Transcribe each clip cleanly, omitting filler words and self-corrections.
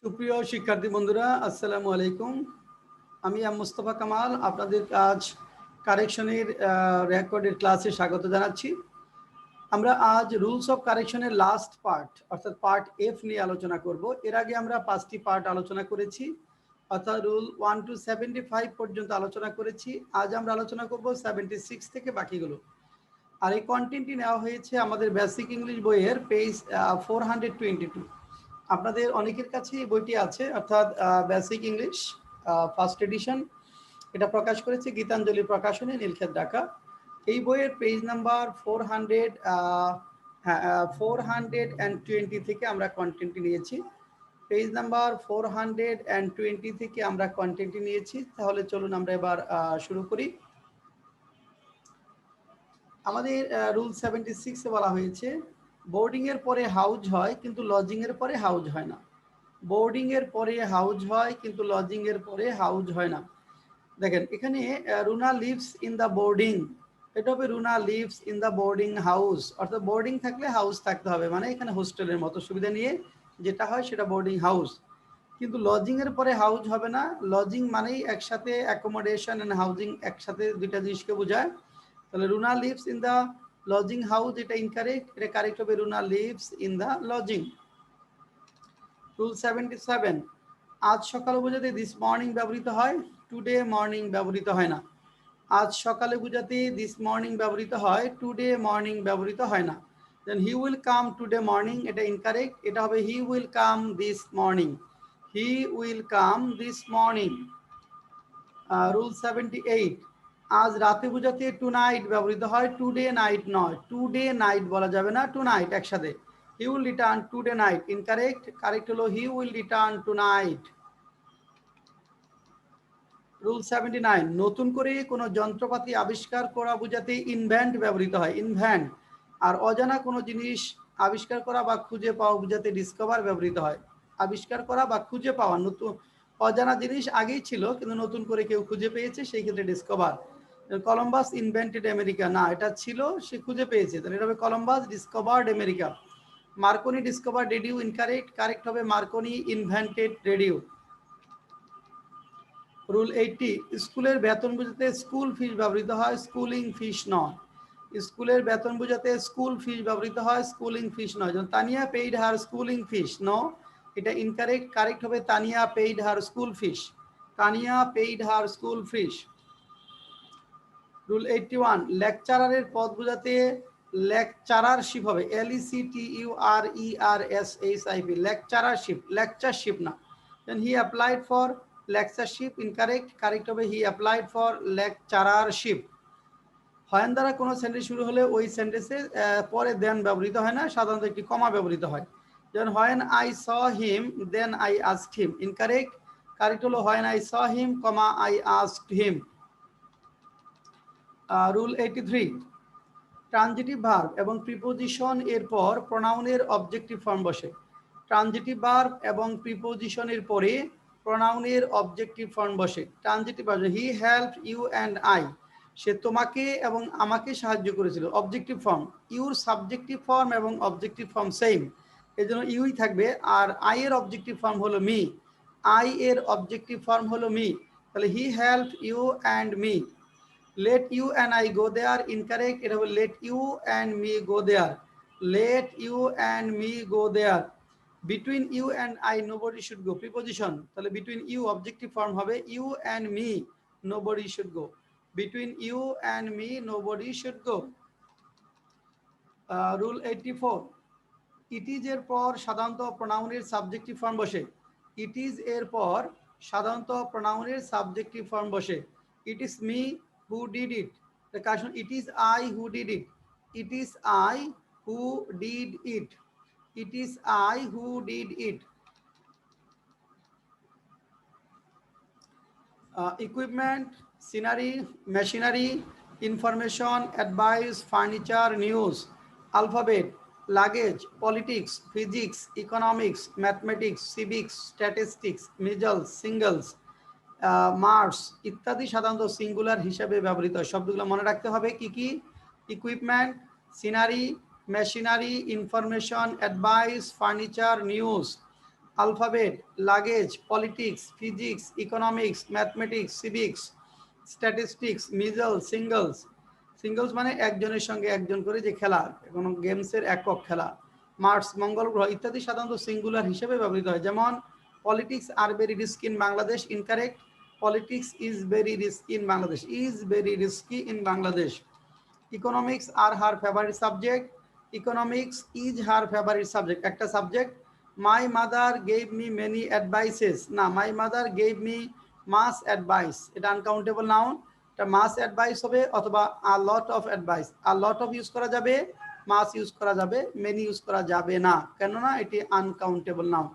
সুপ্রিয় শিক্ষার্থী বন্ধুরা, আসসালামু আলাইকুম। আমি মুস্তফা কামাল আপনাদের আজ কারেকশনের রেকর্ডের ক্লাসে স্বাগত জানাচ্ছি। আমরা আজ রুলস অফ কারেকশনের লাস্ট পার্ট অর্থাৎ পার্ট এফ নিয়ে আলোচনা করব। এর আগে আমরা 5টি পার্ট আলোচনা করেছি, অর্থাৎ রুল 1 to 75 পর্যন্ত আলোচনা করেছি। আজ আমরা আলোচনা করব 76 থেকে বাকিগুলো। আর এই কন্টেন্টটি নেওয়া হয়েছে আমাদের বেসিক ইংলিশ বইয়ের পেজ 422। আপনাদের অনেকের কাছে এই বইটি আছে, অর্থাৎ বেসিক ইংলিশ ফার্স্ট এডিশন। এটা প্রকাশ করেছে গীতাঞ্জলি প্রকাশনী, নীলক্ষেত, ঢাকা। এই বইয়ের পেজ নাম্বার 420 থেকে আমরা কন্টেন্টটি নিয়েছি। পেজ নাম্বার 420 থেকে আমরা কন্টেন্টটি নিয়েছি। তাহলে চলুন আমরা এবার শুরু করি। আমাদের রুল 76-এ বলা হয়েছে বোর্ডিংয়ের পরে হাউজ হয় কিন্তু লজিংয়ের পরে হাউজ হয় না। বোর্ডিংয়ের পরে হাউজ হয় কিন্তু লজিংয়ের পরে হাউজ হয় না। দেখেন এখানে Runa lives in the boarding, এটা হবে Runa lives in the boarding house, অর্থাৎ বোর্ডিং থাকলে হাউস থাকতে হবে, মানে এখানে হোস্টেলের মতো সুবিধা নিয়ে যেটা হয় সেটা বোর্ডিং হাউস। কিন্তু লজিংয়ের পরে হাউজ হবে না। লজিং মানেই একসাথে অ্যাকোমোডেশন অ্যান্ড হাউজিং একসাথে দুইটা জিনিসকে বোঝায়। তাহলে Runa lives in the lodging house, এটা ইনকারেক্ট। এটা কারেক্ট হবে Runa lives in the lodging. Rule 77, আজ সকালে বোঝাতে দিস মর্নিং ব্যবহৃত হয়, টুডে মর্নিং ব্যবহৃত হয় না। আজ সকালে বোঝাতে দিস মর্নিং ব্যবহৃত হয়, টুডে মর্নিং ব্যবহৃত হয় না। Then he will come today morning, এটা ইনকারেক্ট। এটা হবে he will come this morning, he will come this morning. Rule 78, আজ রাতে বোঝাতে টু নাইট ব্যবহৃত হয়, টুডে নাইট নয়। টুডে নাইট বলা যাবে না, টু নাইট একসাথে। He will return today night, incorrect. Correct হলো he will return tonight. Rule 79, নতুন করে কোনো যন্ত্রপাতি আবিষ্কার করা বোঝাতে ইনভেন্ট ব্যবহৃত হয়, ইনভেন্ট। আর অজানা কোনো জিনিস আবিষ্কার করা বা খুঁজে পাওয়া বোঝাতে ডিসকভার ব্যবহৃত হয়। আবিষ্কার করা বা খুঁজে পাওয়া, নতুন অজানা জিনিস আগেই ছিল কিন্তু নতুন করে কেউ খুঁজে পেয়েছে, সেই ক্ষেত্রে ডিসকভার। কলম্বাস ইনভেন্টেড আমেরিকা, না, এটা ছিল, সে খুঁজে পেয়েছে, তাহলে এটা হবে Columbus discovered America. Marconi discovered radio, incorrect. Correct হবে মার্কনি ইনভেন্টেড রেডিও। রুল 80, স্কুলের বেতন বোঝাতে স্কুল ফিস ব্যবহৃত হয়, স্কুলিং ফিস নয়। স্কুলের বেতন বোঝাতে স্কুল ফিস ব্যবহৃত হয়, স্কুলিং ফিস নয়। যেমন Tania paid her schooling fees, no, এটা ইনকারেক্ট। কারেক্ট হবে Tania paid her school fees, Tania paid her school fees. Rule 81, লেকচারারের পদ বোঝাতে লেকচারারশিপ হবে, LECTURERSHIP, লেকচারারশিপ, লেকচারশিপ না। Then he applied for lectureship, incorrect. Correct হবে হি অ্যাপ্লাইড ফর লেকচারারশিপ। হয়েন দ্বারা কোনো সেন্টেন্স শুরু হলে ওই সেন্টেন্সে পরে দেন ব্যবহৃত হয় না, সাধারণত একটি কমা ব্যবহৃত হয়। যেমন when I saw him then I asked him, incorrect. Correct হলো when I saw him, comma I asked him. Rule 83, transitive verb এবং প্রিপোজিশন এর পর প্রোনাউনের অবজেক্টিভ ফর্ম বসে। ট্রানজিটিভ ভার্ব এবং প্রিপোজিশনের পরে প্রোনাউনের অবজেক্টিভ ফর্ম বসে। Transitive verb, he help you and I, সে তোমাকে এবং আমাকে সাহায্য করেছিল, অবজেক্টিভ ফর্ম। ইউর সাবজেক্টিভ ফর্ম এবং অবজেক্টিভ ফর্ম সেম, এই জন্য ইউই থাকবে। আর আই এর অবজেক্টিভ ফর্ম হলো মি, আই এর অবজেক্টিভ ফর্ম হলো মি। তাহলে he help you and me. let you and I go there, incorrect. It will let you and me go there, let you and me go there. Between you and I nobody should go, preposition, তাহলে between you objective form হবে you and me nobody should go, between you and me nobody should go. Rule 84, it is এর পর সাধারণত প্রোনাউনের subjective form বসে। it is এর পর সাধারণত প্রোনাউনের subjective form বসে। it is me who did it, the question, it is I who did it, it is I who did it, it is I who did it. Equipment, scenery, machinery, information, advice, furniture, news, alphabet, luggage, politics, physics, economics, mathematics, civics, statistics, measles, singles, mars ইত্যাদি সাধারণত singular হিসাবে ব্যবহৃত হয়। শব্দগুলো মনে রাখতে হবে কি কি? Equipment, scenery, machinery, information, advice, furniture, news, alphabet, luggage, politics, physics, economics, mathematics, civics, statistics, measles, singles. Singles মানে একজনের সঙ্গে একজন করে যে খেলা, কোনো গেমসের একক খেলা। মার্স, মঙ্গল গ্রহ ইত্যাদি সাধারণত সিঙ্গুলার হিসেবে ব্যবহৃত হয়। যেমন politics are very risky in Bangladesh, incorrect. Politics is very risky in Bangladesh, is very risky in Bangladesh. Economics are her favourite subject, economics is her favourite subject, একটা subject. My mother gave me many advices, না, my mother gave me much advice, এটা uncountable noun, এটা much advice হবে অথবা a lot of advice. A lot of use করা যাবে, মাস use করা যাবে, মেনি ইউজ করা যাবে না, কেননা এটি uncountable noun.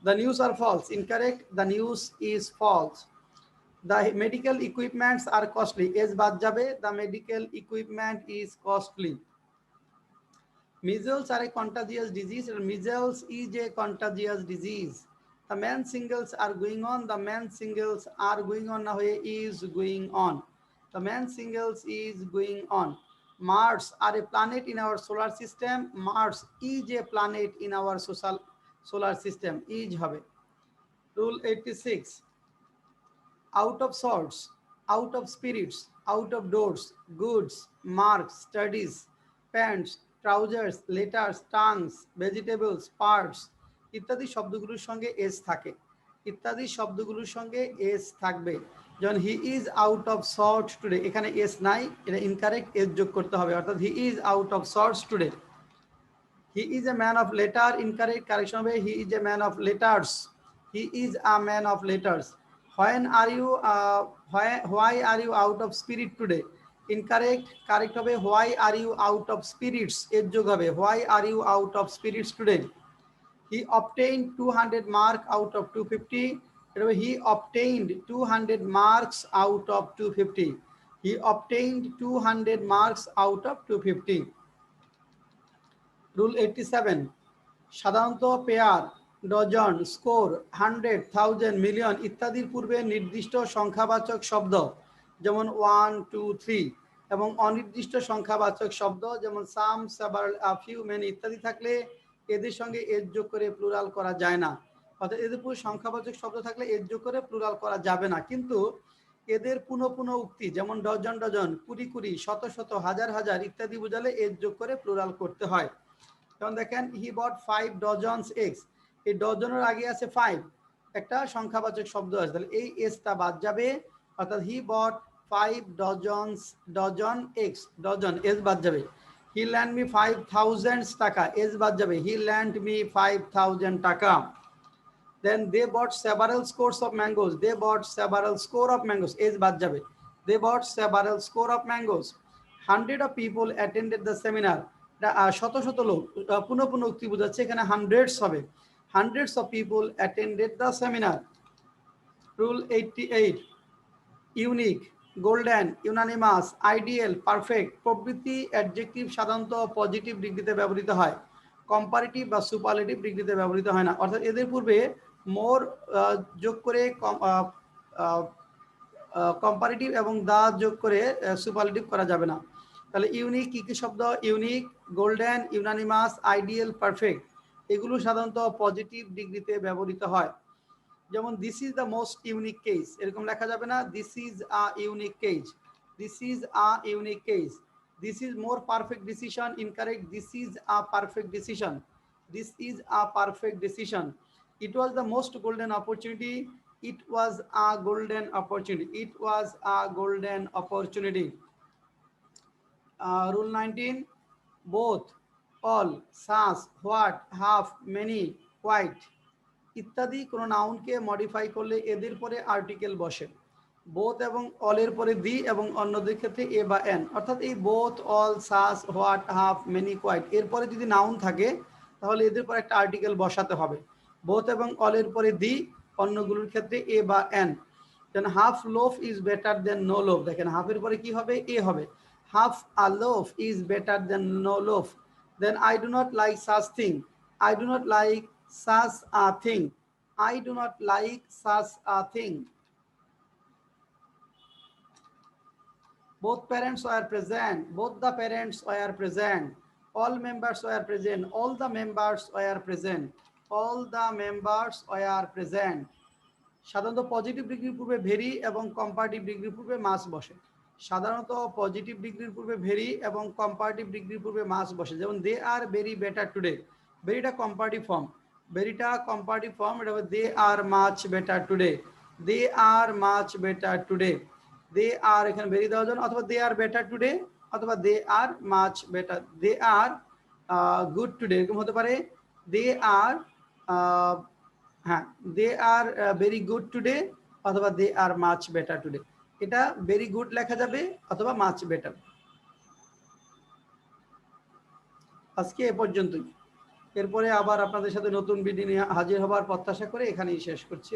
The news are false, incorrect, the news is false. The medical equipments are costly, is বাদ যাবে, the medical equipment is costly. Measles are a contagious disease, measles is a contagious disease. The men singles are going on, the men singles are going on, না হয়ে is going on, the men singles is going on. Mars are a planet in our solar system, Mars is a planet in our solar system, is হবে। Rule 86, out of sorts, out of spirits, out of doors, goods, marks, studies, pants, trousers, letters, tongues, vegetables, parts ইত্যাদি শব্দগুলোর সঙ্গে S থাকে, ইত্যাদি শব্দগুলোর সঙ্গে S থাকবে। যেমন he is out of sort today, এখানে S নাই, এটা ইনকারেক্ট, এস যোগ করতে হবে, অর্থাৎ he is out of sorts today. He is a man of letter, incorrect, correction হবে he is a man of letters, he is a man of letters. When are you why are you out of spirit today, incorrect, correct হবে why are you out of spirits, এর যোগ হবে why are you out of spirits today। He obtained 200 mark out of 250, he obtained 200 marks out of 250, he obtained 200 marks out of 250। Rule 87, সাধারণত pair, dozen, score, 100, 1000, million ইত্যাদির পূর্বে নির্দিষ্ট সংখ্যাবাচক শব্দ যেমন 1, 2, 3 এবং অনির্দিষ্ট সংখ্যাবাচক শব্দ যেমন সাম, সেভারাল, আ ফিউ, মেনি ইত্যাদি থাকলে এদের সঙ্গে এর যোগ করে প্লুরাল করা যায় না। অর্থাৎ এদের পুরো সংখ্যাবাচক শব্দ থাকলে এর যোগ করে প্লুরাল করা যাবে না, কিন্তু এদের পুনঃ পুনঃ উক্তি যেমন ডজন ডজন, কুড়ি কুড়ি, শত শত, হাজার হাজার ইত্যাদি বোঝালে এর যোগ করে প্লুরাল করতে হয়। যেমন দেখেন হি বট 5 ডজনস এগস, এই ডজনের আগে আছে 5, একটা সংখ্যাবাচক শব্দ আছে, তাহলে এই এসটা বাদ যাবে, অর্থাৎ হি বট 5 dozens, dozen eggs, dozen S বাদ যাবে। হি ল্যান্ড মি 5000 টাকা, এস বাদ যাবে, হি ল্যান্ড মি 5000 টাকা। Then they bought several scores of mangoes, they bought several score of mangoes, S বাদ যাবে, they bought several score of mangoes. 100 of people attended the seminar, শত শত লোক, পুনঃ পুনঃ উক্তি বোঝাচ্ছে, এখানে হান্ড্রেডস হবে, hundreds of people attended the seminar. Rule 88, unique, golden, unanimous, ideal, perfect প্রভৃতি অ্যাডজেক্টিভ সাধারণত পজিটিভ ডিগ্রিতে ব্যবহৃত হয়, কম্পারেটিভ বা সুপারলেটিভ ডিগ্রিতে ব্যবহৃত হয় না। অর্থাৎ এদের পূর্বে মোর যোগ করে কম্পারেটিভ এবং দা যোগ করে সুপারলেটিভ করা যাবে না। তাহলে ইউনিক কি কি শব্দ, unique, golden, unanimous, ideal, perfect এগুলো সাধারণত পজিটিভ ডিগ্রিতে ব্যবহৃত হয়। যেমন this is the most unique case, এরকম লেখা যাবে না, this is a unique case, this is a unique case. This is more perfect decision, incorrect, this is a perfect decision, this is a perfect decision. It was the most golden opportunity, it was a golden opportunity, it was a golden opportunity। Rule 19, both, all, such, what, half, many, quite ইত্যাদি কোনো নাউনকে modify করলে এদের পরে article বসে, both এবং অলের পরে দি এবং অন্যদের ক্ষেত্রে এ বা এন, অর্থাৎ এই both, all, such, what, half, many, quite এরপরে যদি নাউন থাকে তাহলে এদের পরে একটা আর্টিকেল বসাতে হবে, বোথ এবং অলের পরে দি, অন্যগুলোর ক্ষেত্রে এ বা an. Then half loaf is better than no loaf, দেখেন হাফের পরে কি হবে, এ হবে, half a loaf is better than no loaf. Then I do not like such thing, I do not like such a thing, I do not like such a thing। Both parents were present, both the parents were present, all members were present, all the members were present। All the members were present. সাধারণত positive ডিগ্রির পূর্বে very এবং comparative ডিগ্রির পূর্বে much বসে। সাধারণত positive ডিগ্রির পূর্বে ভেরি এবং কম্পারেটিভ ডিগ্রির পূর্বে মাস বসে। যেমন they are very better today, ভেরিটা কম্পারেটিভ ফর্ম, ভেরিটা কম্পারেটিভ ফর্ম, এটা হবে they are much better today, they are much better today. They are এখানে ভেরি দেওয়ার জন্য, অথবা দে আর বেটার টুডে, অথবা they are much better, they are good today, এরকম হতে পারে। দে আর হ্যাঁ, they are very good today, অথবা they are much better today. এটা ভেরি গুড লেখা যাবে অথবা মাচ বেটার। আজকে এ পর্যন্তই। এরপরে আবার আপনাদের সাথে নতুন ভিডিও নিয়ে হাজির হবার প্রত্যাশা করে এখানেই শেষ করছি।